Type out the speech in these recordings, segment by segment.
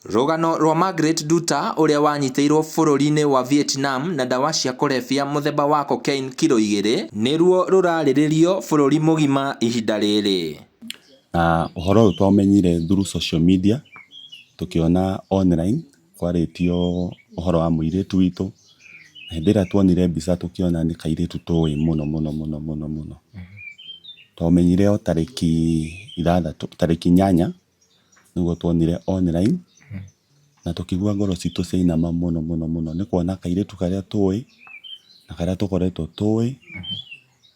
Rugano rwa Margaret Thutha uria wanyitiirwo bururi-ini wa Vietnam na ndawa cia kurebia muthemba wa cocaine kilo 2 niruo rurariririo bururi mugima ihinda riri. Uhoro uyu twamenyire through social media tukiona online kwaritio uhoro wa muiritu witu na hindira tuonire mbica tukiona ni kairitu tuwi muno twamenyire o tariki 8 niguo tuonire online na tukigua ngoro citu ciinama muno ni kuona kairitu karia tuwi na karia tukoretwo tuwi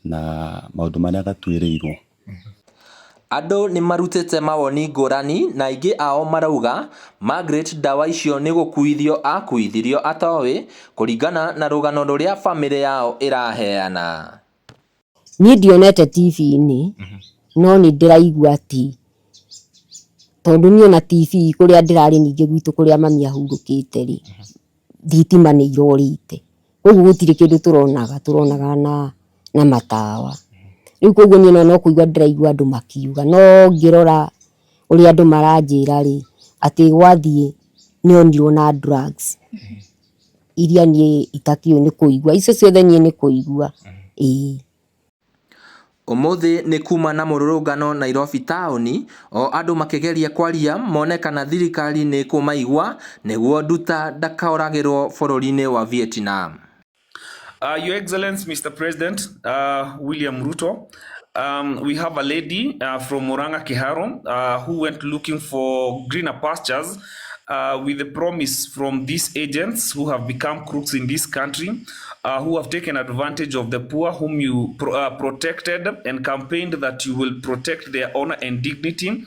na maundu maria gatuirirwo. Andu ni marutite mawoni ngurani na aingi ao marauga Margaret ndawa icio ni gukuithio akuithirio atowi kuringana na rugano ruria family yao iraheana. Ni ndionete TV-ini no ni ndiraigua ati tondu ni ona TV kuria ndirari ningi gwitu kuria mami ahurukite ri thitima ni irorite koguo gutire kindu turonaga na matawa. Riu koguo ni no kuigua ndiraigua andu makiuga no ngirora uria andu maranjira ri ati gwathie ni onirwo na drugs iria ni itakiu ni kuigua icio ciothe ni kuigua. Umuthi ni kuma na mururungano Nairobi town o andu makigeria kwaria mone kana thirikari ni kumaigua niguo Thutha ndakauragirwo bururi-ini wa Vietnam. Your Excellency, Mr. President, William Ruto, we have a lady from Murang'a Kiharo who went looking for greener pastures with the promise from these agents who have become crooks in this country, who have taken advantage of the poor whom you protected and campaigned that you will protect their honor and dignity.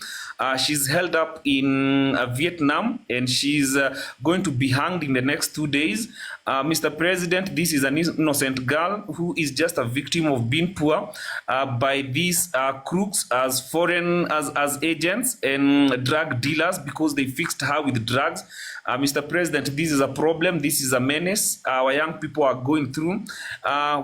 She's held up in Vietnam and she's going to be hanged in the next 2 days. Mr. President, this is an innocent girl who is just a victim of being poor by these crooks as foreign as agents and drug dealers because they fixed her with drugs. Mr. President, this is a problem. This is a menace our young people are going through.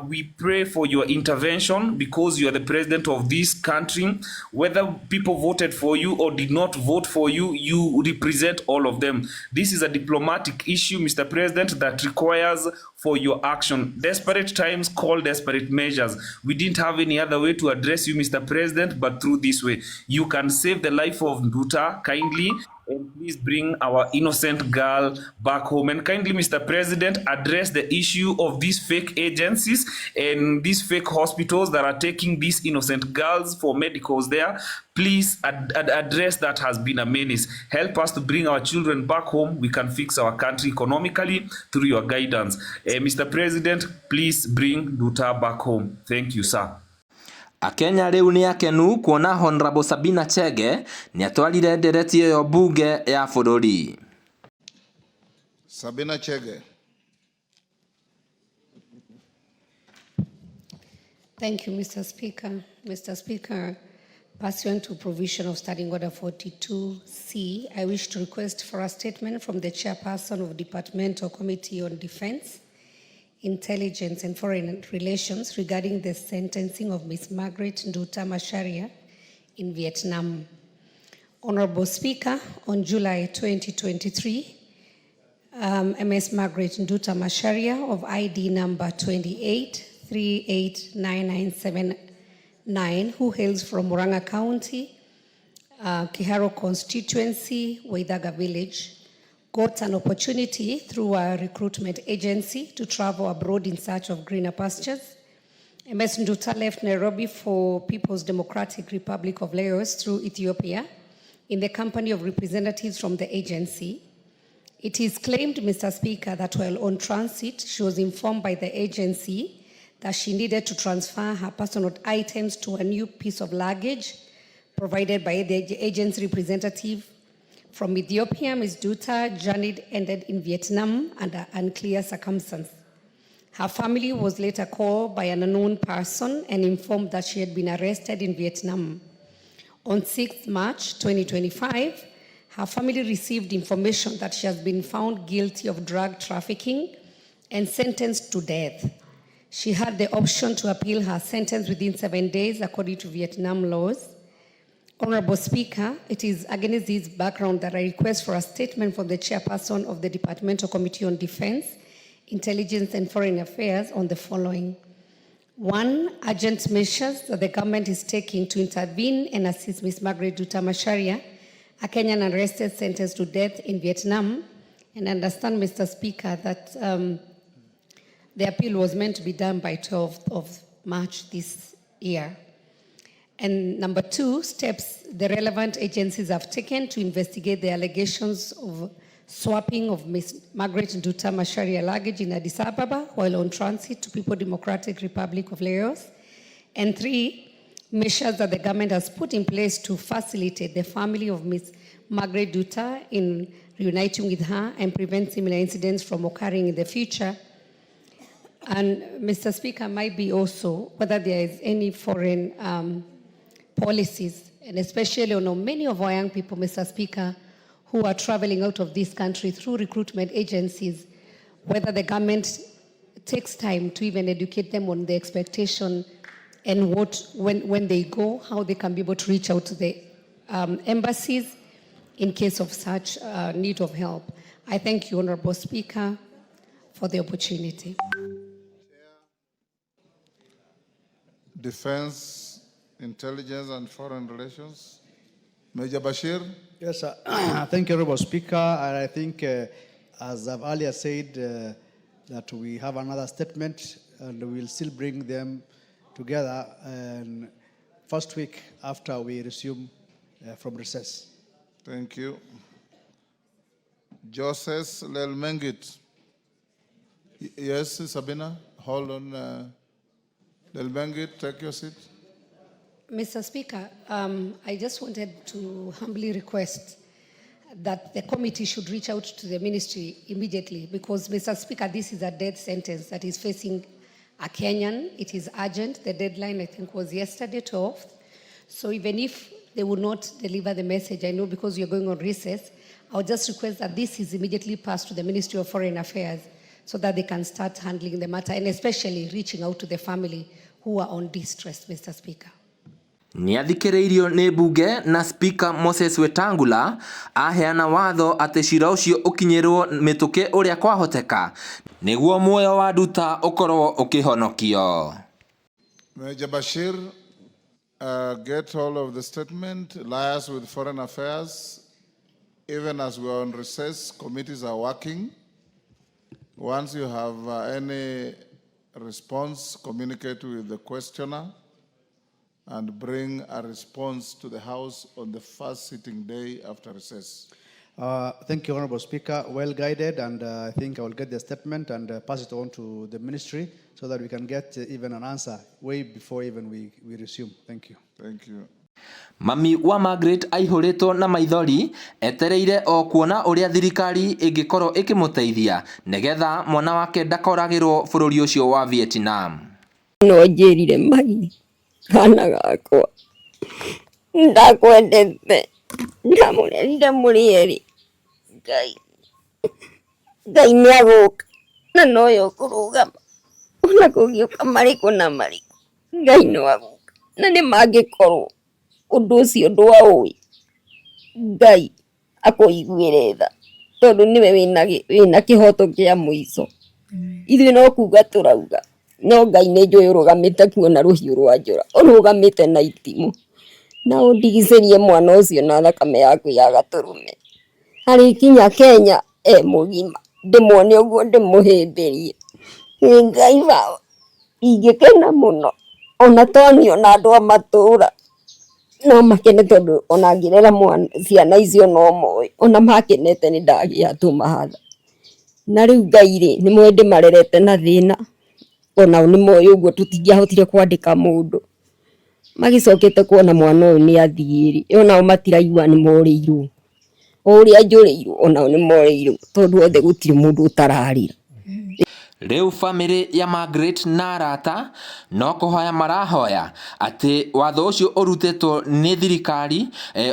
We pray for your intervention because you are the president of this country. Whether people voted for you or did not vote for you, you represent all of them. This is a diplomatic issue, Mr. President, that requires for your action. Desperate times call desperate measures. We didn't have any other way to address you, Mr. President, but through this way. You can save the life of Thutha kindly. And please bring our innocent girl back home. And kindly, Mr. President, address the issue of these fake agencies and these fake hospitals that are taking these innocent girls for medicals there. Please address that has been a menace. Help us to bring our children back home. We can fix our country economically through your guidance. Mr. President, please bring Thutha back home. Thank you, sir. Akenya riu ni akenu kuona Honorable Sabina Chege ni atwarire ndereti iyo bunge ya bururi. Sabina Chege. Thank you, Mr. Speaker. Mr. Speaker, pursuant to provision of Standing Order 42C, I wish to request for a statement from the Chairperson of Departmental Committee on Defense, Intelligence and Foreign Relations regarding the sentencing of Ms. Margaret Thutha Macharia in Vietnam. Honorable Speaker, on July 2023, Ms. Margaret Thutha Macharia of ID number 28389979, who hails from Murang'a County, Kiharo constituency, Waidaga village, got an opportunity through a recruitment agency to travel abroad in search of greener pastures. Ms. Thutha left Nairobi for People's Democratic Republic of Laos through Ethiopia in the company of representatives from the agency. It is claimed, Mr. Speaker, that while on transit, she was informed by the agency that she needed to transfer her personal items to a new piece of luggage provided by the agency representative. From Ethiopia, Ms. Thutha journeyed ended in Vietnam under unclear circumstances. Her family was later called by an unknown person and informed that she had been arrested in Vietnam. On 6 March 2025, her family received information that she has been found guilty of drug trafficking and sentenced to death. She had the option to appeal her sentence within 7 days according to Vietnam laws. Honorable Speaker, it is against this background that I request for a statement from the chairperson of the Departmental Committee on Defense, Intelligence and Foreign Affairs on the following. 1. Urgent measures that the government is taking to intervene and assist Ms. Margaret Macharia, a Kenyan arrested sentenced to death in Vietnam. And I understand, Mr. Speaker, that the appeal was meant to be done by 12th of March this year. And number 2, steps the relevant agencies have taken to investigate the allegations of swapping of Ms. Margaret Macharia luggage in Addis Ababa while on transit to People Democratic Republic of Laos. And 3, measures that the government has put in place to facilitate the family of Ms. Margaret in reuniting with her and prevent similar incidents from occurring in the future. And Mr. Speaker, might be also whether there is any foreign policies, and especially on many of our young people, Mr. Speaker, who are traveling out of this country through recruitment agencies, whether the government takes time to even educate them on the expectation and when they go, how they can be able to reach out to the embassies in case of such need of help. I thank you, Honorable Speaker, for the opportunity. Defense, Intelligence and Foreign Relations. Major Bashir. Yes, sir. Thank you, Honorable Speaker. And I think, as I've earlier said, that we have another statement and we'll still bring them together first week after we resume from recess. Thank you. Joseph Lelmengit. Yes, Sabina, hold on. Lelmengit, take your seat. Mr. Speaker, I just wanted to humbly request that the committee should reach out to the ministry immediately because, Mr. Speaker, this is a death sentence that is facing a Kenyan. It is urgent. The deadline, I think, was yesterday, 12th. So even if they will not deliver the message, I know because you're going on recess, I'll just request that this is immediately passed to the Ministry of Foreign Affairs so that they can start handling the matter and especially reaching out to the family who are on distress, Mr. Speaker. Niathikĩrĩirio nĩ mbunge na Speaker Moses Wetangula aheana watho atĩ cira ũcio ũkinyĩrwo mĩtũkĩ ũrĩa kwahoteka nĩguo muoyo wa Nduta ũkorwo ũkĩhonokio. Major Bashir, get all of the statement, liaise with Foreign Affairs. Even as we are on recess, committees are working. Once you have any response, communicate with the questioner and bring a response to the House on the first sitting day after recess. Thank you, Honorable Speaker. Well guided, and I think I will get the statement and pass it on to the ministry so that we can get even an answer way before even we resume. Thank you. Thank you. Mami wa Margaret aihũrĩtwo na maithori etereire o kuona ũrĩa thirikari ĩngĩkorwo ĩkĩmũteithia nĩgetha mwana wake ndakoragĩrwo bũrũri ũcio wa Vietnam. No njĩrire magi kana gakwa ndakwendete ndamũrerire mũrĩeri Ngai nĩagũka na noyo kũrũgama ona kũgiũka marĩkũ na marĩkũ Ngai nĩagũka na nĩmangĩkorwo ũndũ ũcio ndwaũĩ Ngai akũiguĩre tha tondũ nĩwe wĩna kĩhoto kĩa mũico ithuĩ no kuga tũrauga no Ngai nĩ njũĩ ũrũgamĩte kuo na rũhiũ rwa njora ũrũgamĩte na itimũ na ũndigicĩrie mwana ũcio na thakame yaku ya gatũrũme harĩ kinya Kenya mũgima ndĩmone ũguo ndĩmũhĩmbĩrie Ngai baba ingĩkena mũno ona tonio na andũ a matũũra no makene tondũ ona ngĩrera ciana icio no moĩ ona makenete nĩ ndagĩa tũmahatha na rĩu Ngai rĩ nĩ moĩ ndĩmarerete na thĩna ona nĩ moĩ ũguo tũtingĩahotire kwandĩka mũndũ magĩcokete kuona mwana ũyũ nĩ athiĩ onao matiraigua nĩ morĩirwo ũrĩa njũrĩirwo onao nĩ morĩirwo tondũ othe gũtirĩ mũndũ ũtararĩra. Riu family ya Margaret na arata no kuhoya marahoya ati watho ucio urutetwo ni thirikari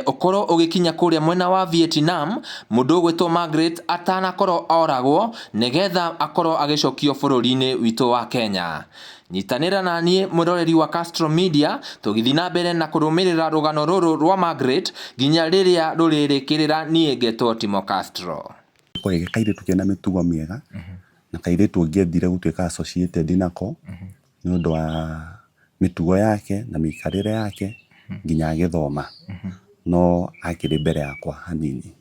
ukorwo ugikinya kuria mwena wa Vietnam, mundu gwetwo Margaret atanakorwo oragwo nigetha akorwo agicokio bururi-ini witu wa Kenya. Nyitanira nanie muroreri wa Castro Media tugithii na mbere na kurumirira rugano ruru rwa Margaret nginya riria ruririkirira nie ngetwo Timo Castro. Kwa kairitu kena mitugo miega na kairitu ngiendire gutuika associated nako ni undu wa mitugo yake na mikarire yake nginya agithoma no akiri mbere yakwa hanini.